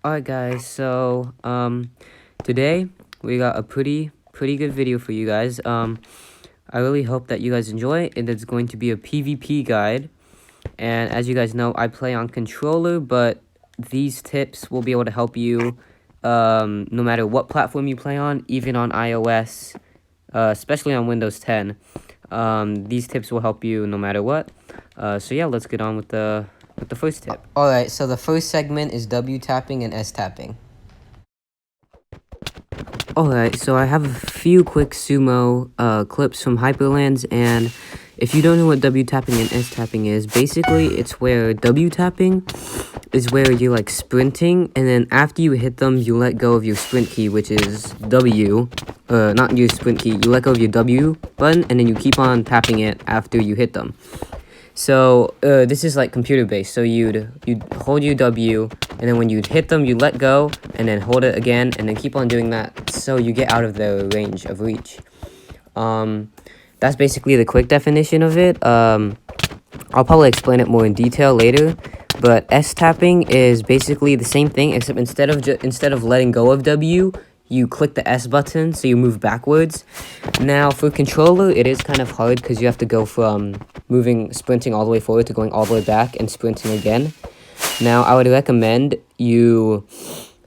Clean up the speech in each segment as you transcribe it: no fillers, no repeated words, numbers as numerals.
Alright guys, so today we got a pretty good video for you guys. I really hope that you guys enjoy it, and it's going to be a PvP guide. And as you guys know, I play on controller, but these tips will be able to help you no matter what platform you play on, even on iOS, especially on Windows 10. These tips will help you no matter what. So yeah, let's get on with the first tip. Alright, so the first segment is W tapping and S tapping. Alright, so I have a few quick sumo clips from Hyperlands, and if you don't know what W tapping and S tapping is, basically it's where W tapping is where you're like sprinting, and then after you hit them, you let go of your sprint key, which is W, not your sprint key, you let go of your W button, and then you keep on tapping it after you hit them. So this is like computer based. So you'd hold your W, and then when you'd hit them, you let go, and then hold it again, and then keep on doing that so you get out of their range of reach. That's basically the quick definition of it. I'll probably explain it more in detail later. But S tapping is basically the same thing, except instead of letting go of W, you click the S button, so you move backwards. Now, for controller, it is kind of hard because you have to go from sprinting all the way forward to going all the way back and sprinting again. Now, I would recommend you,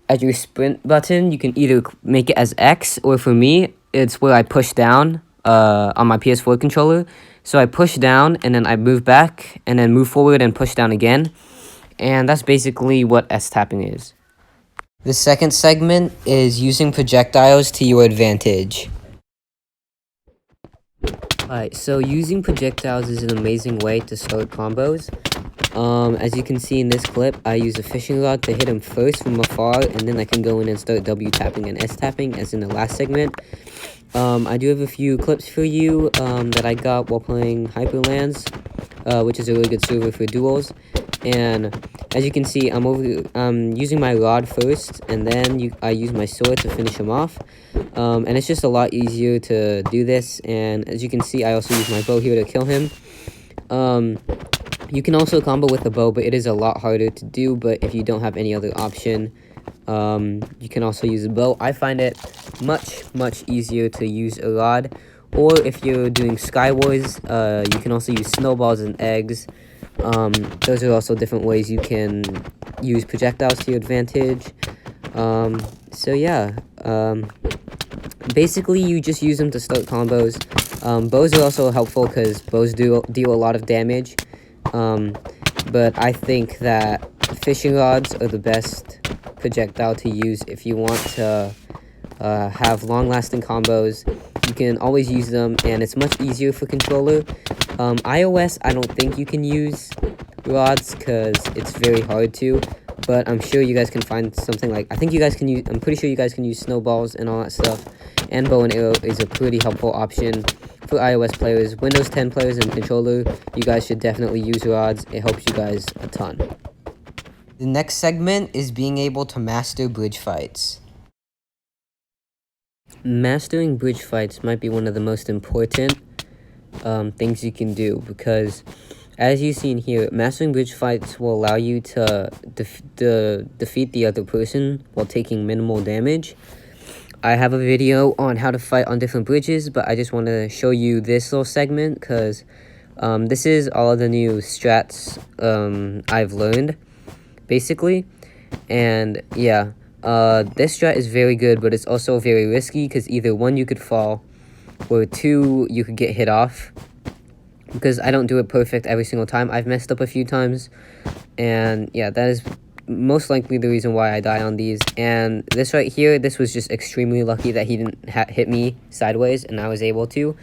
at your sprint button, you can either make it as X, or for me, it's where I push down on my PS4 controller. So I push down, and then I move back, and then move forward and push down again. And that's basically what S tapping is. The second segment is using projectiles to your advantage. Alright, so using projectiles is an amazing way to start combos. As you can see in this clip, I use a fishing rod to hit him first from afar, and then I can go in and start W tapping and S tapping, as in the last segment. I do have a few clips for you that I got while playing Hyperlands, which is a really good server for duels. And as you can see, I'm using my rod first, and then I use my sword to finish him off. And it's just a lot easier to do this. And as you can see, I also use my bow here to kill him. You can also combo with the bow, but it is a lot harder to do. But if you don't have any other option, you can also use a bow. I find it much easier to use a rod. Or if you're doing Skywars, you can also use snowballs and eggs. Those are also different ways you can use projectiles to your advantage. So yeah, basically you just use them to start combos. Bows are also helpful because bows deal a lot of damage. But I think that fishing rods are the best projectile to use if you want to have long-lasting combos. You can always use them, and it's much easier for controller. iOS, I don't think you can use rods because it's very hard to, but I'm sure you guys can find something like, I'm pretty sure you guys can use snowballs and all that stuff, and bow and arrow is a pretty helpful option for iOS players. Windows 10 players and controller, you guys should definitely use rods. It helps you guys a ton. The next segment is being able to master bridge fights. Mastering bridge fights might be one of the most important things you can do, because as you see in here, mastering bridge fights will allow you to defeat the other person while taking minimal damage. I have a video on how to fight on different bridges, but I just want to show you this little segment because this is all of the new strats I've learned, basically. And yeah, this strat is very good, but it's also very risky because either one, you could fall, or two, you could get hit off, because I don't do it perfect every single time. I've messed up a few times, and yeah, that is most likely the reason why I die on these. And this right here, this was just extremely lucky that he didn't hit me sideways and I was able to.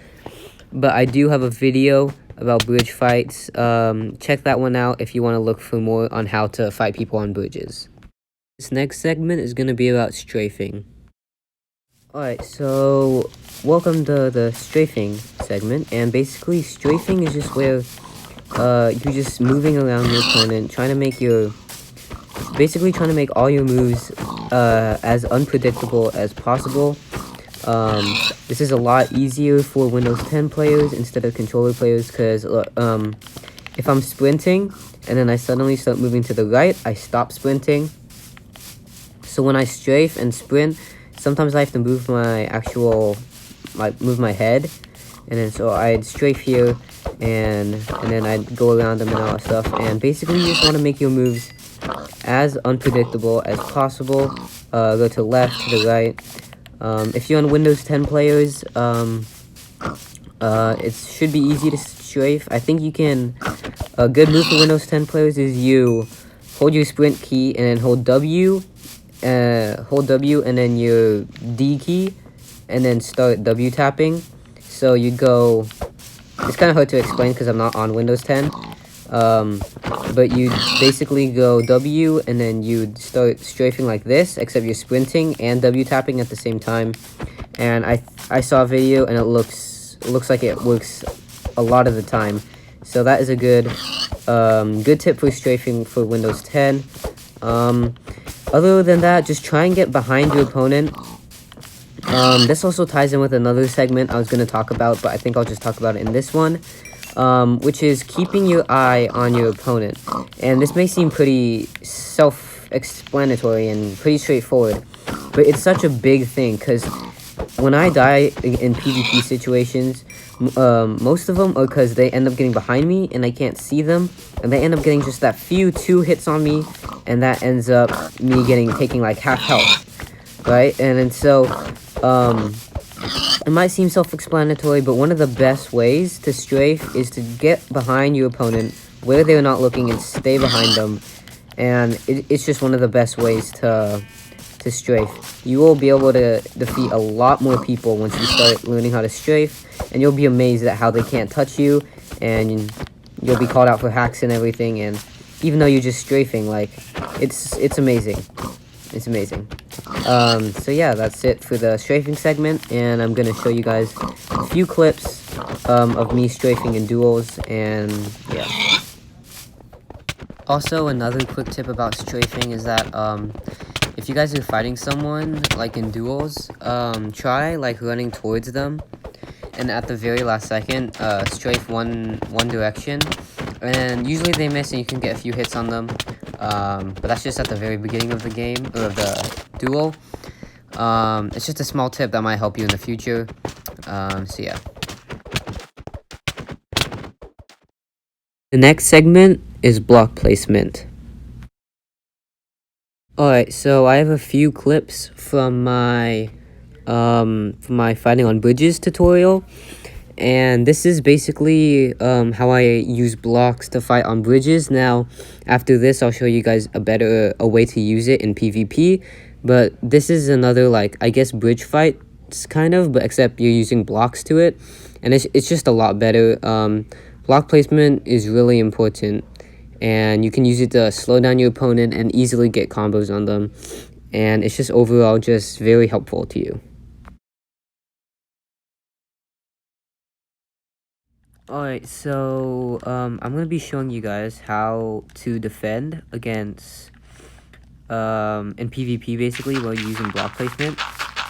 But I do have a video about bridge fights. Check that one out if you want to look for more on how to fight people on bridges. This next segment is going to be about strafing. Alright, so welcome to the strafing segment, and basically strafing is just where you're just moving around your opponent, trying to make all your moves as unpredictable as possible. This is a lot easier for Windows 10 players instead of controller players, because if I'm sprinting and then I suddenly start moving to the right, I stop sprinting, So when I strafe and sprint, sometimes I have to move my move my head, and then so I'd strafe here, and then I'd go around them and all that stuff. And basically, you just want to make your moves as unpredictable as possible. Go to left, to the right. If you're on Windows 10 players, it should be easy to strafe. I think you can. A good move for Windows 10 players is you hold your sprint key and then hold W, and then your D key, and then start W tapping. So you go. It's kind of hard to explain because I'm not on Windows 10. But you basically go W, and then you start strafing like this, except you're sprinting and W tapping at the same time. And I saw a video, and it looks like it works a lot of the time. So that is a good tip for strafing for Windows 10. Other than that, just try and get behind your opponent. This also ties in with another segment I was going to talk about, but I think I'll just talk about it in this one, which is keeping your eye on your opponent. And this may seem pretty self-explanatory and pretty straightforward, but it's such a big thing, because when I die in PvP situations, most of them are because they end up getting behind me and I can't see them, and they end up getting just that few 2 hits on me, and that ends up me taking like half health, right? And then so it might seem self-explanatory, but one of the best ways to strafe is to get behind your opponent where they're not looking and stay behind them, and it's just one of the best ways to strafe. You will be able to defeat a lot more people once you start learning how to strafe, and you'll be amazed at how they can't touch you, and you'll be called out for hacks and everything. And even though you're just strafing, like, it's amazing. It's amazing. So yeah, that's it for the strafing segment, and I'm gonna show you guys a few clips of me strafing in duels, and yeah. Also, another quick tip about strafing is that if you guys are fighting someone like in duels, try like running towards them, and at the very last second, strafe one direction, and usually they miss and you can get a few hits on them. But that's just at the very beginning of the game, or of the duel. It's just a small tip that might help you in the future. So yeah. The next segment is block placement. Alright, so I have a few clips from my fighting on bridges tutorial. And this is basically how I use blocks to fight on bridges. Now, after this, I'll show you guys a way to use it in PvP. But this is another, like, I guess bridge fights, kind of, but except you're using blocks to it. And it's just a lot better. Block placement is really important. And you can use it to slow down your opponent and easily get combos on them. And it's just overall just very helpful to you. Alright, so I'm going to be showing you guys how to defend against, in PvP basically, while you're using block placement.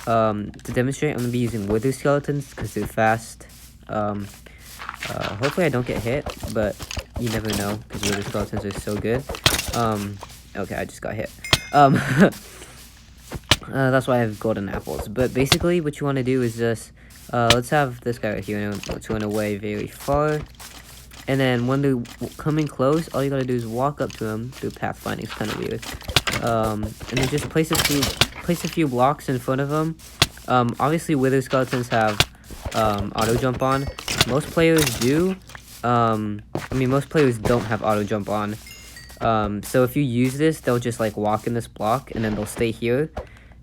To demonstrate, I'm going to be using wither skeletons because they're fast. Hopefully I don't get hit, but you never know because wither skeletons are so good. Okay, I just got hit. That's why I have golden apples. But basically what you want to do is just let's have this guy right here, and let's run away very far. And then when they're coming close, all you gotta do is walk up to them. Do pathfinding, it's kind of weird. And then just place a few blocks in front of them. Obviously, wither skeletons have auto jump on. Most players do. I mean, most players don't have auto jump on. So if you use this, they'll just like walk in this block, and then they'll stay here.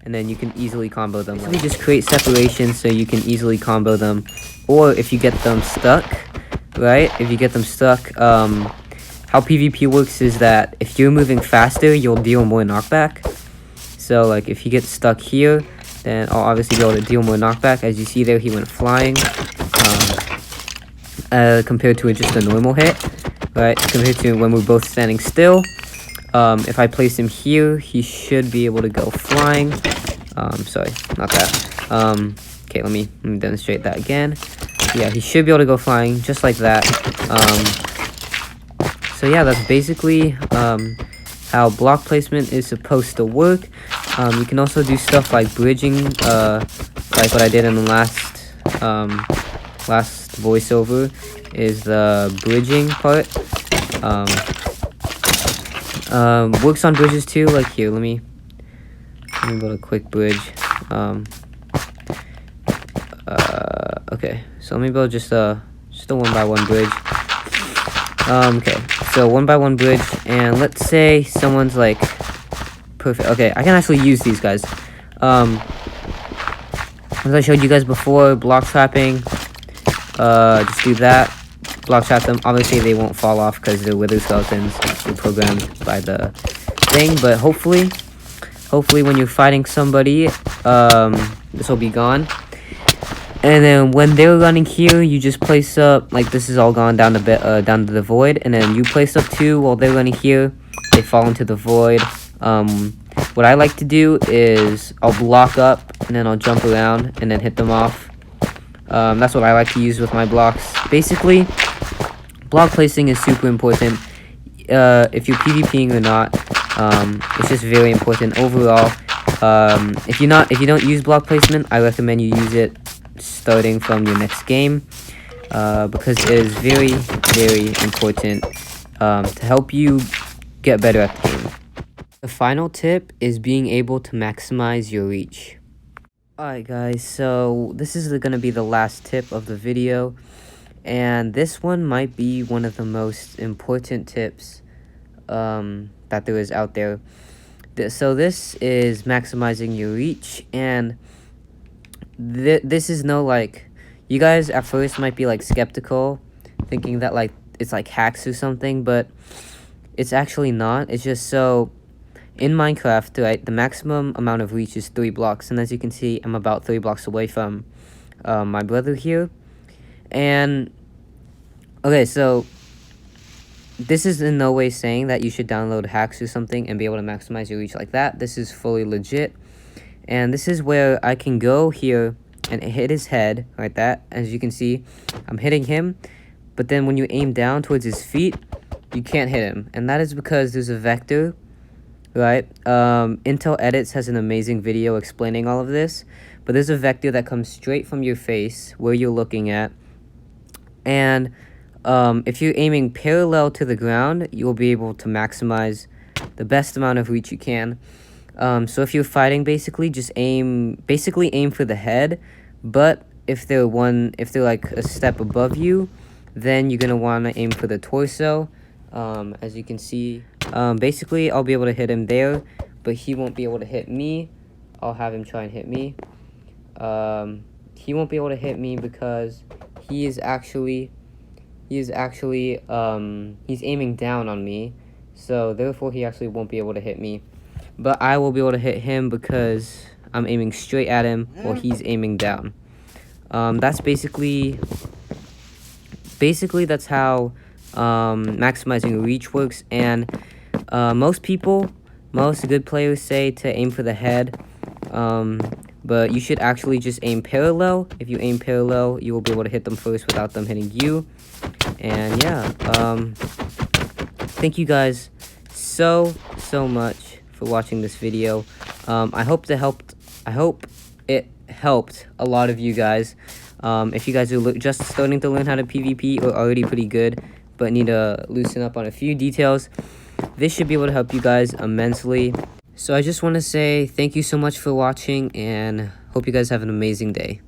And then you can easily combo them. So you just create separation so you can easily combo them. Or if you get them stuck, right? If you get them stuck, how PvP works is that if you're moving faster, you'll deal more knockback. So like if he gets stuck here, then I'll obviously be able to deal more knockback. As you see there, he went flying. Compared to just a normal hit, right? Compared to when we're both standing still. If I place him here, he should be able to go flying. Sorry, not that. Okay, let me demonstrate that again. Yeah, he should be able to go flying, just like that. So yeah, that's basically how how block placement is supposed to work. You can also do stuff like bridging, like what I did in the last voiceover is the bridging part. Works on bridges too. Like here, let me build a quick bridge. Okay, so let me build just a 1x1 bridge. Okay, so 1x1 bridge, and let's say someone's like perfect. Okay, I can actually use these guys. As I showed you guys before, block trapping. Just do that. Block trap them. Obviously, they won't fall off because they're wither skeletons. They're programmed by the thing. But hopefully when you're fighting somebody, this will be gone. And then when they're running here, you just place up, like this is all gone down to down to the void, and then you place up 2 while they're running here. They fall into the void. What I like to do is I'll block up and then I'll jump around and then hit them off. That's what I like to use with my blocks. Basically, block placing is super important. If you're PvPing or not, it's just very important overall. If you don't use block placement, I recommend you use it starting from your next game, because it is very, very important to help you get better at the game. The final tip is being able to maximize your reach. Alright guys, so this is going to be the last tip of the video, and this one might be one of the most important tips that there is out there. So this is maximizing your reach, and this is no, like, you guys at first might be like skeptical, thinking that like it's like hacks or something, but it's actually not. It's just so in Minecraft, right, the maximum amount of reach is 3 blocks, and as you can see, I'm about 3 blocks away from my brother here. And okay, so this is in no way saying that you should download hacks or something and be able to maximize your reach like that. This is fully legit. And this is where I can go here and hit his head, right, that, as you can see, I'm hitting him, but then when you aim down towards his feet, you can't hit him, and that is because there's a vector, right? Intel Edits has an amazing video explaining all of this, but there's a vector that comes straight from your face, where you're looking at, and if you're aiming parallel to the ground, you'll be able to maximize the best amount of reach you can. So if you're fighting, basically just aim for the head, but if they're like a step above you, then you're gonna want to aim for the torso. As you can see, basically I'll be able to hit him there, but he won't be able to hit me. I'll have him try and hit me. He won't be able to hit me because he's aiming down on me, so therefore he actually won't be able to hit me. But I will be able to hit him because I'm aiming straight at him while he's aiming down. That's basically that's how maximizing reach works. And most good players say to aim for the head, but you should actually just aim parallel. If you aim parallel, you will be able to hit them first without them hitting you. And yeah, thank you guys so much for watching this video. I hope it helped a lot of you guys. If you guys are just starting to learn how to PvP or already pretty good but need to loosen up on a few details, this should be able to help you guys immensely. So I just want to say thank you so much for watching, and hope you guys have an amazing day.